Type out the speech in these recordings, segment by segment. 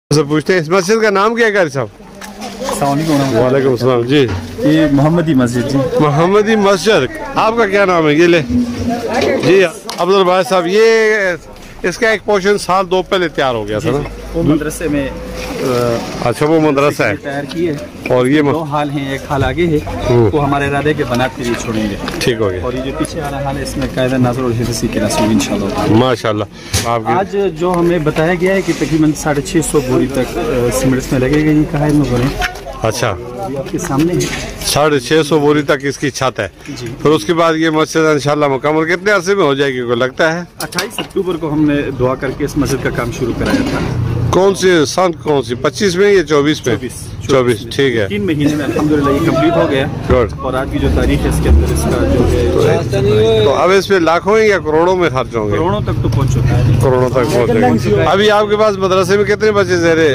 से पूछते हैं इस मस्जिद का नाम क्या है कारी साहब? वालेकुम सलाम जी। ये मोहम्मदी मस्जिद जी। मोहम्मदी मस्जिद, आपका क्या नाम है? ये ले जी अब्दुल भाई साहब, ये इसका एक पोर्शन साल 2 पहले तैयार हो गया था ना? वो मदरसे में अच्छा वो मदरसा है तैयार किए और ये 2 हाल हैं, एक हाल आगे है वो हमारे इरादे के बना के लिए छोड़ेंगे। ठीक हो गया। और ये जो पीछे वाला हाल है इसमें कायदा नाज़र और हिफ्ज़ की रसूल इंशाअल्लाह। माशाल्लाह। आपके आज जो हमें बताया गया है कि तकरीबन 650 बोरी तक सीमेंट में लगेगा, ये कहा है बोले। अच्छा, आपके सामने है 650 बोरी तक इसकी छत है जी। फिर उसके बाद ये मस्जिद इंशाल्लाह मुकम्मल कितने अरसे में हो जाएगी को लगता है? 28 अक्टूबर को हमने दुआ करके इस मस्जिद का काम शुरू कराया था। कौन सी सन कौन सी 25 में या 24 में? 24 ठीक है। 3 महीने में अल्हम्दुलिल्लाह ये कंप्लीट हो गया। गुड। और आज की जो तारीख है इसके अंदर इसका जो है तो अब इस पे लाखों या करोड़ों में खर्च होंगे? करोड़ों तक तो पहुंच चुका है। करोड़ों तक पहुंचेंगे। अभी आपके पास मदरसे में कितने बच्चे ज़ेरे?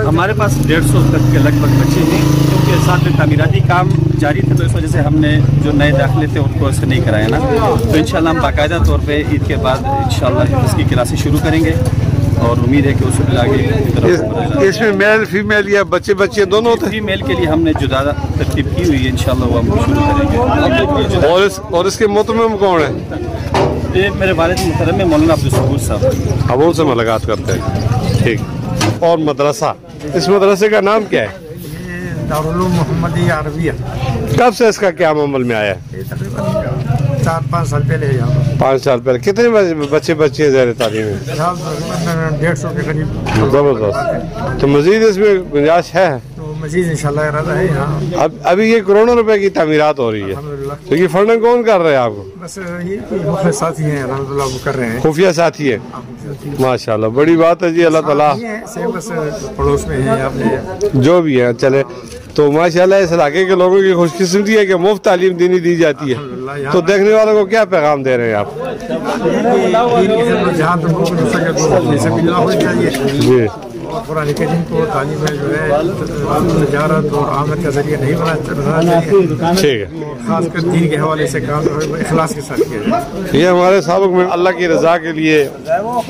हमारे पास 150 तक के लगभग बच्चे हैं, क्योंकि साथ में तामीराती काम जारी थे तो इस वजह से हमने जो नए दाखिले थे उनको इससे नहीं कराया ना। तो इंशाल्लाह हम बाकायदा तौर पे ईद के बाद इंशाल्लाह इसकी क्लासेस शुरू करेंगे और उम्मीद है कि उससे आगे इसमें मेल फीमेल या बच्चे बच्चे दोनों होते हैं? फीमेल के लिए हमने जुदा तरतीब की हुई है, इंशाल्लाह वो हम शुरू करेंगे। और इसके मुतमिम कौन है? ये मेरे वालिद मुहतरम है मौलाना अब्दुल सबूर साहब। अब उनसे मुलाकात करते हैं। ठीक। और मदरसा, इस मदरसे का नाम क्या है? दारुल उलूम मोहम्मदी अरबिया। कब से इसका क्या अमल में आया है? ये तकरीबन 4-5 साल पहले है यहाँ पर। 5 साल पहले। कितने बच्चे ज़ेरे तालीम में? 150 के करीब। जबरदस्त। तो मजीद इसमें गुंजाइश है? तो मजीद इंशाल्लाह इरादा है यहाँ। अब अभी ये करोड़ों रुपए की तामीरात हो रही है, अल्हम्दुलिल्लाह। तो ये फंडिंग कौन कर रहे हैं आपको? बस ये मुख्य साथी हैं अल्हम्दुलिल्लाह वो कर रहे हैं। खुफिया साथी है, माशाल्लाह बड़ी बात है जी। अल्लाह ताला से बस पड़ोस में है आपने जो भी है चले। तो माशाल्लाह इस इलाके के लोगों की खुशकिस्मती है कि मुफ्त तालीम दीनी दी जाती है। तो देखने वालों को क्या पैगाम दे रहे हैं आप? जहाँ तक हो सके तो से मिलना हो चाहिए जी। और कुरान करीम को तालीम में जो है तजारत और आमद का जरिए नहीं बनाना चाहिए। ठीक है। खासकर दीन के हवाले से काम इखलास के साथ किया जाए। ये हमारे साबिक में अल्लाह की रजा के लिए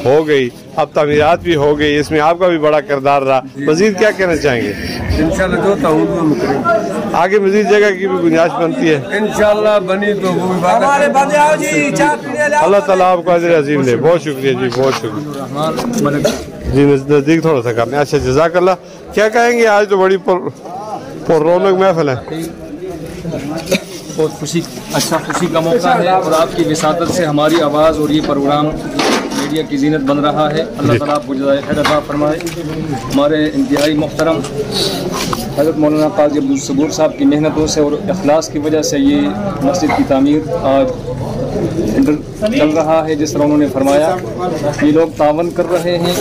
हो गई, अब तामीरात भी हो गई, इसमें आपका भी बड़ा किरदार रहा। मजीद क्या कहना चाहेंगे? इंशाल्लाह जो ताउन हम करेंगे। आगे मजीद जगह की भी गुंजाइश बनती है इंशाल्लाह बनी तो वो हमारे बंदे आओ जी चाय पीने ले। अल्लाह ताला आपको अजर अजीम दे। बहुत शुक्रिया जी, बहुत शुक्रिया जी। नज़दीक थोड़ा सा करने। अच्छा जज़ाकल्लाह। क्या कहेंगे, आज तो बड़ी रौनक महफिल है। बहुत खुशी का मौका है और आपकी विसातत से हमारी आवाज़ और ये प्रोग्राम मीडिया की जीनत बन रहा है। अल्लाह ताला आपको जज़ाए खैर अता फरमाए। हमारे इंतहाई मोहतरम हज़रत मौलाना काजी अब्दुल सबूर साहब की मेहनतों से और इखलास की वजह से ये मस्जिद की तामीर आज चल रहा है। जिस तरह उन्होंने फरमाया ये लोग तावन कर रहे हैं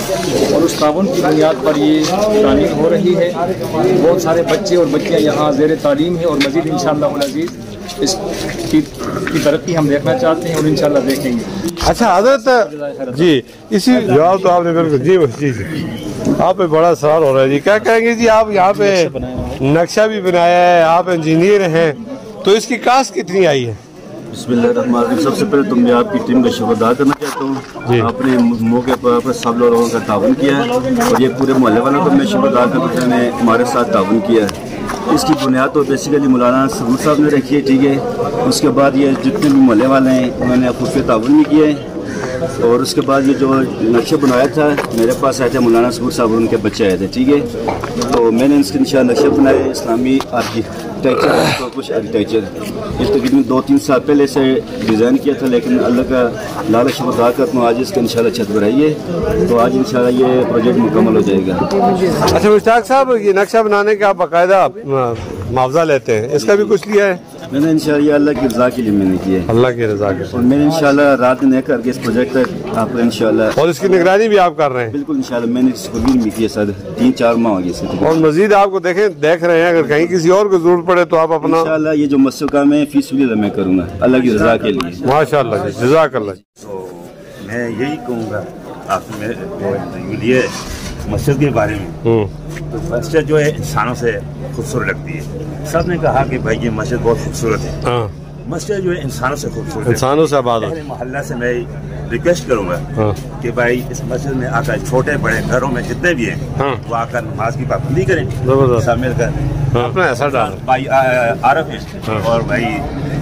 और उस तावन की बुनियाद पर ये तामीर हो रही है। बहुत सारे बच्चे और बच्चियाँ यहाँ ज़ेर तालीम है और मज़ीद इंशाअल्लाह वल अज़ीज़ इसकी तरक्की हम देखना चाहते हैं और इंशाअल्लाह देखेंगे। अच्छा हजरत जी, इसी जवाब तो आपने बिल्कुल जी जी आप पे बड़ा सवाल हो रहा है जी। क्या कहेंगे जी, आप यहाँ पे नक्शा भी बनाया है, आप इंजीनियर हैं, तो इसकी कास्ट कितनी आई है? बिस्मिल्लाहिर्रहमानिर्रहीम। सबसे पहले तो मैं आपकी टीम का शुक्र अदा करना चाहता हूँ। आपने मौके पर सब लोगों का तावन किया है और ये पूरे मोहल्ले वालों को मैं शुक्र अदा करता हूँ ने हमारे साथ तावन किया है। इसकी बुनियाद तो बेसिकली मौलाना सबूर साहब ने रखी है, ठीक है। उसके बाद ये जितने भी मोहल्ले वाले हैं उन्होंने खुफिया तावन भी किया है। और उसके बाद ये जो नक्शा बनाया था मेरे पास आए थे मौलाना सबूर साहब और उनके बच्चे आए थे, ठीक है। तो मैंने इसके नक्शा बनाए इस्लामी आर्किटेक्चर तो कुछ आर्किटेक्चर इस तकरीबन 2-3 साल पहले से डिज़ाइन किया था, लेकिन अल्लाह का लाल शुक्र अदा करता हूँ आज इसका इंशाल्लाह छत बनाई है। तो आज इंशाल्लाह ये प्रोजेक्ट मुकम्मल हो जाएगा। अच्छा मुश्ताक साहब, ये नक्शा बनाने का बाकायदा मुआवजा लेते हैं, इसका भी कुछ लिया है? मैंने इंशाल्लाह अल्लाह की रज़ा के लिए मैंने किया है। अल्लाह की रज़ा के और मैंने इंशाल्लाह रात दिन करके इस प्रोजेक्ट तक आपको इंशाल्लाह और इसकी निगरानी भी आप कर रहे हैं? बिल्कुल इंशाल्लाह। मैंने इसको भी की है सर 3-4 माह हो गए। और मजीद आपको देख रहे हैं, अगर कहीं किसी और को जरूरत पड़े तो आप अपना इंशाल्लाह ये जो मस्जिद का मैं फीसदी मैं करूँगा अल्लाह की रज़ा के लिए। माशाअल्लाह जी, जज़ाकल्लाह। तो मैं यही कहूँगा आपने लिए मस्जिद के बारे में, तो मस्जिद जो है इंसानों से खूबसूरत लगती है। सब ने कहा कि भाई ये मस्जिद बहुत खूबसूरत है, मस्जिद जो है इंसानों से खूबसूरत है। इंसानों से आबाद अहले मोहल्ला से मैं रिक्वेस्ट करूंगा हाँ। कि भाई इस मस्जिद में आकर छोटे बड़े घरों में जितने भी हैं हाँ। वो आकर नमाज की पाबंदी करें जबरदस्त। सब मिलकर हाँ, अपना ऐसा डाल भाई आरफ है हाँ। और भाई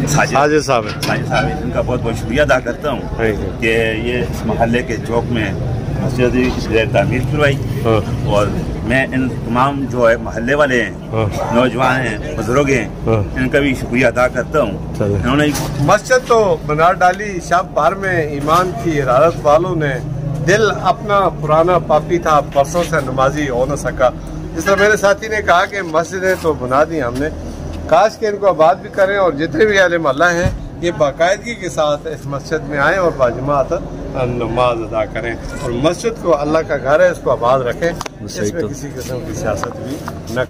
साजिद साजिद साहब है। साजिद साहब है, इनका बहुत बहुत शुक्रिया अदा करता हूँ Thank you। कि ये इस मोहल्ले के चौक में मस्जिद गैर तामीर करवाई हाँ। और मैं इन तमाम जो है मोहल्ले वाले हैं हाँ। नौजवान हैं बुजुर्ग हैं हाँ। इनका भी शुक्रिया अदा करता हूँ चलो। इन्होंने मस्जिद तो बना डाली, शब भर में ईमान की इरादत वालों ने दिल अपना पुराना पापी था, बरसों से नमाजी हो न सका। जिस तरह मेरे साथी ने कहा कि मस्जिदें तो बना दी हमने, काश के इनको आबाद भी करें और जितने भी अहले मोहल्ला हैं ये बाकायदगी के साथ इस मस्जिद में आएँ और बाजमात नमाज अदा करें और मस्जिद को अल्लाह का घर है, इसको आबाद रखें, इसमें किसी किस्म की सियासत भी न